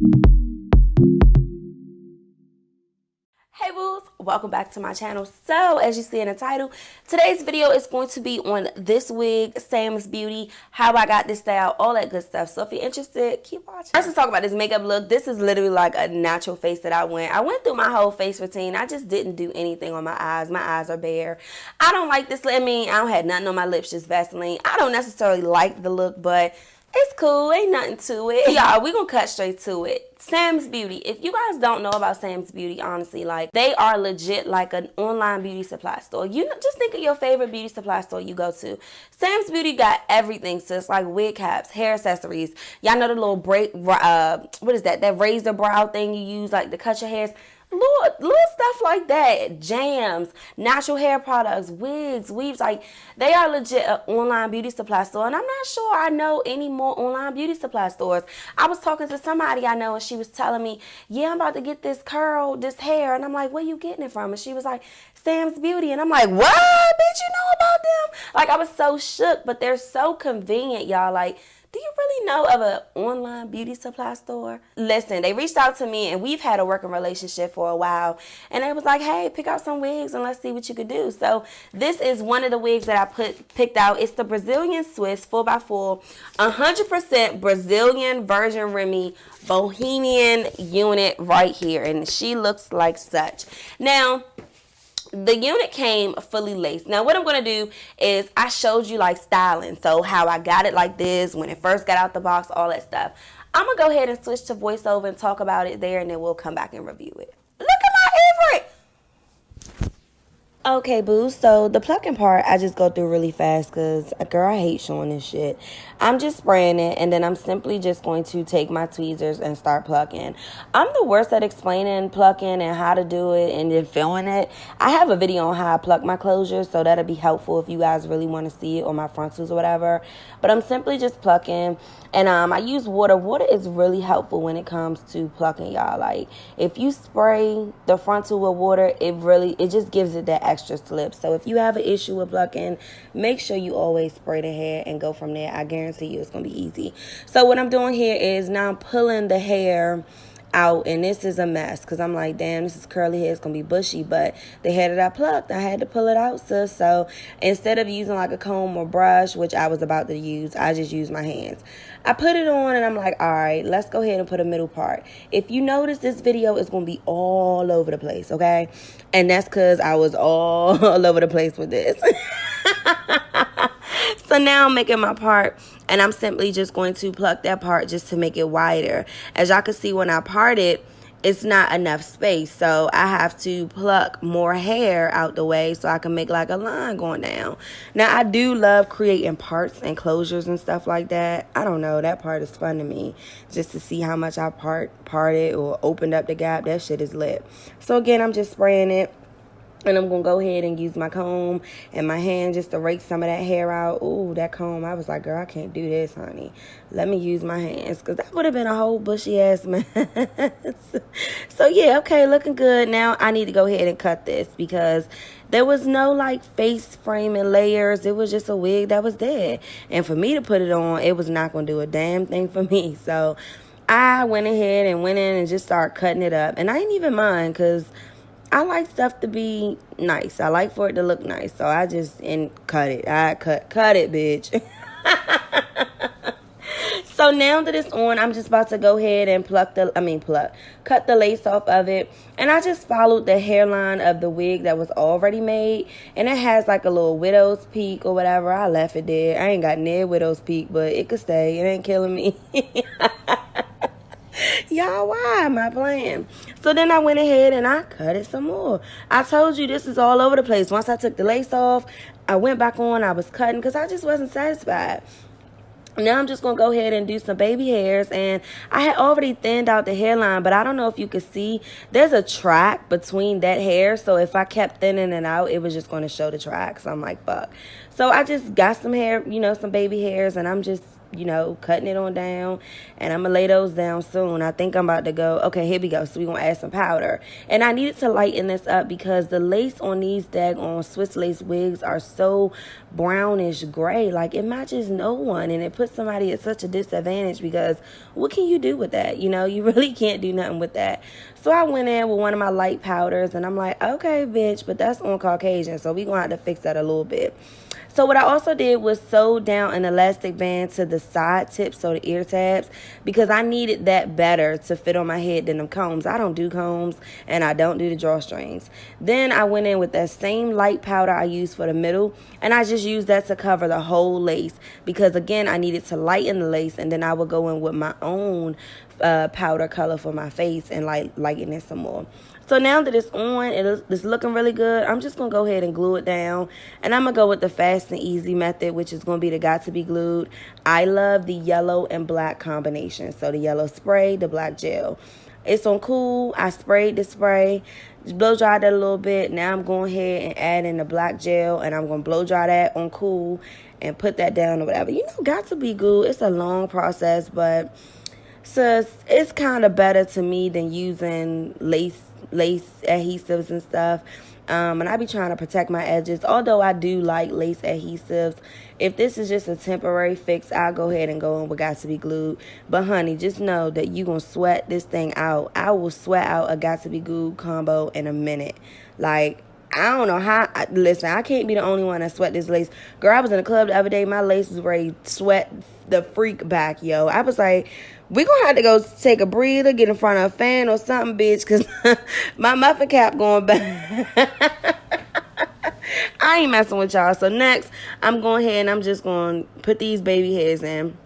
Hey boos, welcome back to my channel. So as you see in the title, today's video is going to be on this wig, Sam's Beauty, how I got this style, all that good stuff. So if you're interested, keep watching. Let's just talk about this makeup look. This is literally like a natural face that I went through my whole face routine. I just didn't do anything on my eyes. My eyes are bare. I don't like this. I don't have nothing on my lips, just Vaseline. I don't necessarily like the look, but it's cool. Ain't nothing to it. Y'all, we gonna cut straight to it. Sam's Beauty. If you guys don't know about Sam's Beauty, honestly, like, they are legit like an online beauty supply store. You know, just think of your favorite beauty supply store you go to. Sam's Beauty got everything, sis, like wig caps, hair accessories. Y'all know the little what is that? That razor brow thing you use like to cut your hairs. Little stuff like that, jams, natural hair products, wigs, weaves, like they are legit an online beauty supply store. And I'm not sure I know any more online beauty supply stores. I was talking to somebody I know and she was telling me, yeah, I'm about to get this hair. And I'm like, where you getting it from? And she was like, Sam's Beauty. And I'm like, what? Bitch, you know about them? Like, I was so shook, but they're so convenient, y'all. Like, do you really know of an online beauty supply store? Listen, they reached out to me and we've had a working relationship for a while. And they was like, hey, pick out some wigs and let's see what you could do. So this is one of the wigs that I picked out. It's the Brazilian Swiss 4x4, 100% Brazilian Virgin Remy Bohemian unit right here. And she looks like such. Now, the unit came fully laced. Now, what I'm going to do is I showed you like styling. So how I got it like this, when it first got out the box, all that stuff. I'm going to go ahead and switch to voiceover and talk about it there, and then we'll come back and review it. Look at my favorite. Okay, boo, so the plucking part, I just go through really fast because, girl, I hate showing this shit. I'm just spraying it, and then I'm simply just going to take my tweezers and start plucking. I'm the worst at explaining plucking and how to do it and then filming it. I have a video on how I pluck my closures, so that'll be helpful if you guys really want to see it, or my frontals or whatever. But I'm simply just plucking, and I use water. Water is really helpful when it comes to plucking, y'all. Like, if you spray the frontal with water, it just gives it that extra slip. So if you have an issue with plucking, make sure you always spray the hair and go from there. I guarantee you it's going to be easy. So what I'm doing here is now I'm pulling the hair out, and this is a mess because I'm like, damn, this is curly hair, it's gonna be bushy. But the hair that I plucked, I had to pull it out, sis. So instead of using like a comb or brush, which I was about to use, I just used my hands. I put it on and I'm like, all right, let's go ahead and put a middle part. If you notice, this video is gonna be all over the place, okay? And that's because I was all over the place with this. So now I'm making my part, and I'm simply just going to pluck that part just to make it wider. As y'all can see, when I part it, it's not enough space, so I have to pluck more hair out the way so I can make like a line going down. Now, I do love creating parts and closures and stuff like that. I don't know, that part is fun to me, just to see how much I parted or opened up the gap. That shit is lit. So again, I'm just spraying it. And I'm going to go ahead and use my comb and my hand just to rake some of that hair out. Ooh, that comb. I was like, girl, I can't do this, honey. Let me use my hands, because that would have been a whole bushy-ass mess. So, yeah, okay, looking good. Now I need to go ahead and cut this, because there was no, like, face framing layers. It was just a wig that was there. And for me to put it on, it was not going to do a damn thing for me. So I went ahead and went in and just started cutting it up. And I didn't even mind, because I like stuff to be nice. I like for it to look nice. So I just cut it. I cut it, bitch. So now that it's on, I'm just about to go ahead and cut the lace off of it. And I just followed the hairline of the wig that was already made. And it has like a little widow's peak or whatever. I left it there. I ain't got near widow's peak, but it could stay. It ain't killing me. Y'all, why am I playing? So then I went ahead and I cut it some more. I told you this is all over the place. Once I took the lace off, I went back on. I was cutting because I just wasn't satisfied. Now I'm just going to go ahead and do some baby hairs. And I had already thinned out the hairline, but I don't know if you could see. There's a track between that hair. So if I kept thinning it out, it was just going to show the track. So I'm like, fuck. So I just got some hair, some baby hairs, and I'm just you know, cutting it on down, and I'm gonna lay those down soon. I think I'm about to go. Okay, here we go. So we're gonna add some powder, and I needed to lighten this up because the lace on these daggone Swiss lace wigs are so brownish gray. Like, it matches no one, and it puts somebody at such a disadvantage because what can you do with that? You know, you really can't do nothing with that. So I went in with one of my light powders, and I'm like, okay, bitch, but that's on Caucasian, so we're gonna have to fix that a little bit. So what I also did was sew down an elastic band to the side tips, so the ear tabs, because I needed that better to fit on my head than them combs. I don't do combs, and I don't do the drawstrings. Then I went in with that same light powder I used for the middle, and I just used that to cover the whole lace because, again, I needed to lighten the lace, and then I would go in with my own powder color for my face and lighten it some more. So now that it's on, it's looking really good, I'm just going to go ahead and glue it down. And I'm going to go with the fast and easy method, which is going to be the got to be glued. I love the yellow and black combination. So the yellow spray, the black gel. It's on cool. I sprayed the spray, blow dried that a little bit. Now I'm going ahead and add in the black gel, and I'm going to blow dry that on cool and put that down or whatever. You know, got to be good. It's a long process, but sis, it's kind of better to me than using lace adhesives and stuff. And I be trying to protect my edges, although I do like lace adhesives. If this is just a temporary fix, I'll go ahead and go in with got to be glued. But honey, just know that you gonna sweat this thing out. I will sweat out a got to be glued combo in a minute. Like, I don't know how. Listen, I can't be the only one that sweat this lace. Girl, I was in the club the other day. My lace was ready to sweat the freak back, yo. I was like, we gonna have to go take a breather, get in front of a fan or something, bitch, because my muffin cap going back. I ain't messing with y'all. So next, I'm going ahead and I'm just going to put these baby hairs in.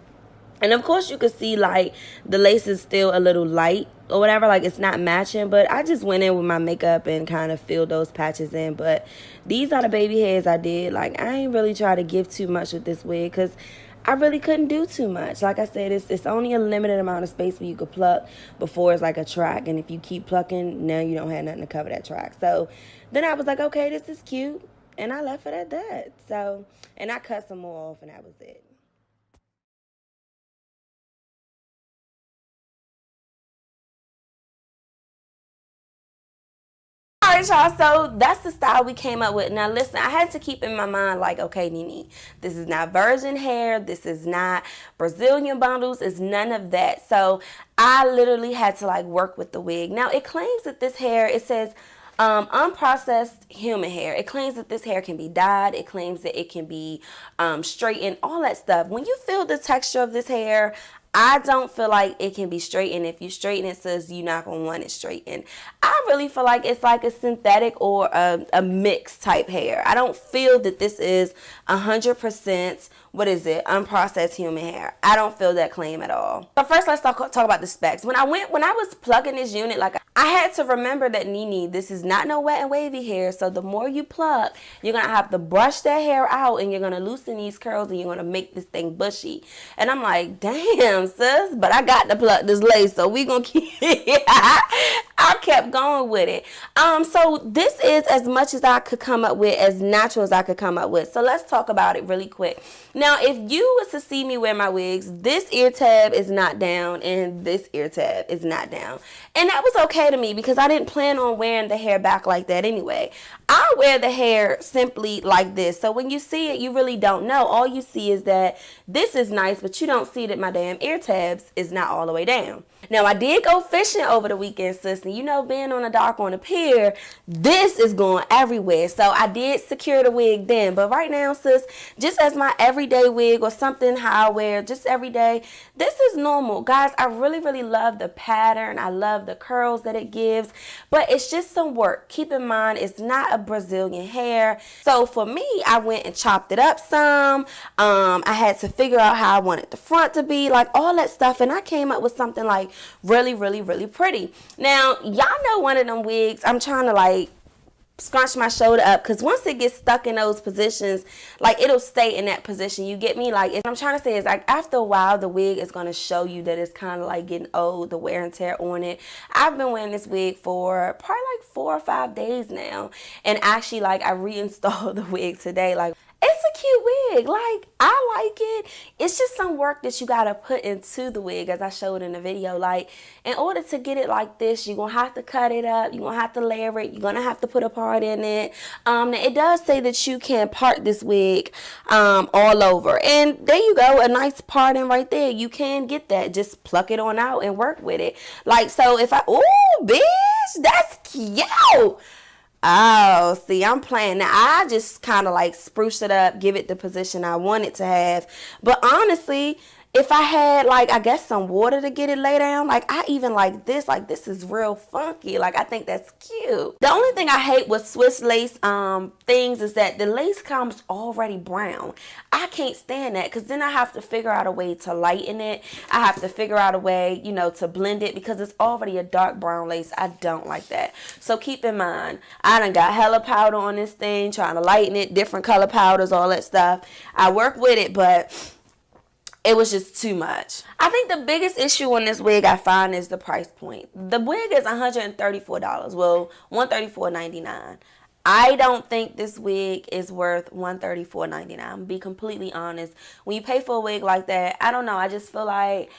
And of course, you can see, like, the lace is still a little light or whatever. Like, it's not matching. But I just went in with my makeup and kind of filled those patches in. But these are the baby hairs I did. Like, I ain't really try to give too much with this wig because I really couldn't do too much. Like I said, it's only a limited amount of space where you could pluck before it's like a track. And if you keep plucking, now you don't have nothing to cover that track. So then I was like, okay, this is cute. And I left it at that. So, and I cut some more off, and that was it. Alright, y'all, so that's the style we came up with. Now listen, I had to keep in my mind, like, okay, Nene, this is not virgin hair, this is not Brazilian bundles, it's none of that. So I literally had to, like, work with the wig. Now it claims that this hair, it says unprocessed human hair. It claims that this hair can be dyed. It claims that it can be straightened, all that stuff. When you feel the texture of this hair, I don't feel like it can be straightened. If you straighten it, says you're not going to want it straightened. I really feel like it's like a synthetic or a mixed type hair. I don't feel that this is 100%, what is it, unprocessed human hair. I don't feel that claim at all. But first, let's talk about the specs. When I was plugging this unit, like, I had to remember that, Nene, this is not no wet and wavy hair. So the more you pluck, you're going to have to brush that hair out, and you're going to loosen these curls, and you're going to make this thing bushy. And I'm like, damn, sis, but I got to pluck this lace, so we going to keep it. I kept going with it. So this is as much as I could come up with, as natural as I could come up with. So let's talk about it really quick. Now, if you was to see me wear my wigs, this ear tab is not down, and this ear tab is not down. And that was okay to me because I didn't plan on wearing the hair back like that anyway. I wear the hair simply like this. So when you see it, you really don't know. All you see is that this is nice, but you don't see that my damn ear tabs is not all the way down. Now, I did go fishing over the weekend, sis, and you know, being on the dock on the pier, this is going everywhere. So I did secure the wig then. But right now, sis, just as my everyday wig or something how I wear just every day, this is normal. Guys, I really, really love the pattern. I love the curls that it gives, but it's just some work. Keep in mind, it's not a Brazilian hair. So for me, I went and chopped it up some. I had to figure out how I wanted the front to be, like all that stuff. And I came up with something like really, really, really pretty. Now, y'all know one of them wigs, I'm trying to like scrunch my shoulder up, because once it gets stuck in those positions, like, it'll stay in that position. You get me? Like, what I'm trying to say is, like, after a while, the wig is going to show you that it's kind of like getting old, the wear and tear on it. I've been wearing this wig for probably like 4 or 5 days now, and actually, like, I reinstalled the wig today. Like, It's a cute wig. Like, I like it. It's just some work that you gotta put into the wig, as I showed in the video. Like, in order to get it like this, you're gonna have to cut it up. You're gonna have to layer it. You're gonna have to put a part in it. It does say that you can part this wig all over. And there you go, a nice parting right there. You can get that. Just pluck it on out and work with it. Like, so if ooh, bitch, that's cute. Oh, see, I'm playing. Now, I just kind of like spruce it up, give it the position I want it to have. But honestly, if I had, like, I guess some water to get it lay down, like, I even like this is real funky. Like, I think that's cute. The only thing I hate with Swiss lace things is that the lace comes already brown. I can't stand that, because then I have to figure out a way to lighten it. I have to figure out a way, you know, to blend it, because it's already a dark brown lace. I don't like that. So keep in mind, I done got hella powder on this thing, trying to lighten it, different color powders, all that stuff. I work with it, but it was just too much. I think the biggest issue on this wig I find is the price point. The wig is $134. Well, $134.99. I don't think this wig is worth $134.99. I'm gonna be completely honest. When you pay for a wig like that, I don't know. I just feel like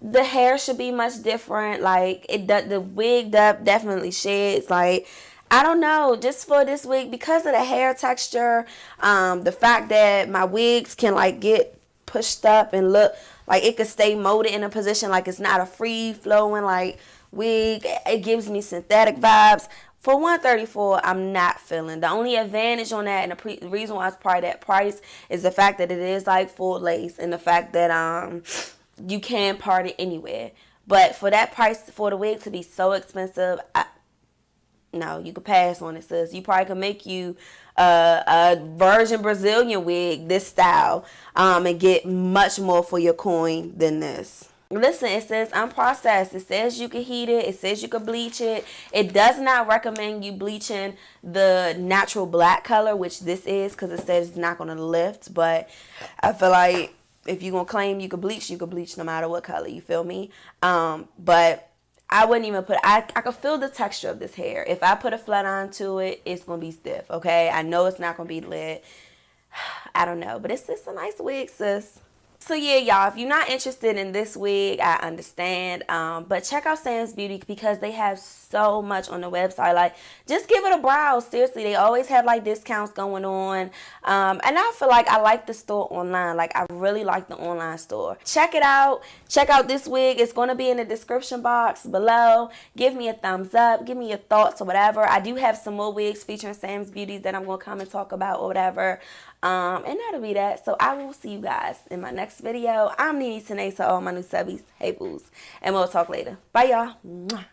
the hair should be much different. Like, the wig definitely sheds. Like, I don't know, just for this wig, because of the hair texture, the fact that my wigs can like get pushed up and look like it could stay molded in a position, like it's not a free flowing like wig. It gives me synthetic vibes. For $134, I'm not feeling. The only advantage on that, and the reason why it's probably that price, is the fact that it is like full lace, and the fact that you can part it anywhere. But for that price, for the wig to be so expensive, no, you could pass on it, sis. You probably could make you a virgin Brazilian wig this style and get much more for your coin than this. Listen, it says unprocessed. It says you can heat it. It says you can bleach it. It does not recommend you bleaching the natural black color, which this is, because it says it's not going to lift. But I feel like if you're going to claim you can bleach no matter what color. You feel me? But I wouldn't even put, I could feel the texture of this hair. If I put a flat iron to it, it's going to be stiff, okay? I know it's not going to be lit. I don't know, but it's just a nice wig, sis. So yeah, y'all, if you're not interested in this wig, I understand. But check out SamsBeauty, because they have so much on the website. Like, just give it a browse. Seriously, they always have like discounts going on. And I feel like I like the store online. Like, I really like the online store. Check it out. Check out this wig. It's going to be in the description box below. Give me a thumbs up. Give me your thoughts or whatever. I do have some more wigs featuring SamsBeauty that I'm going to come and talk about or whatever. And that'll be that. So I will see you guys in my next video. I'm Nene Tanae, to all my new subbies. Hey, boos. And we'll talk later. Bye, y'all.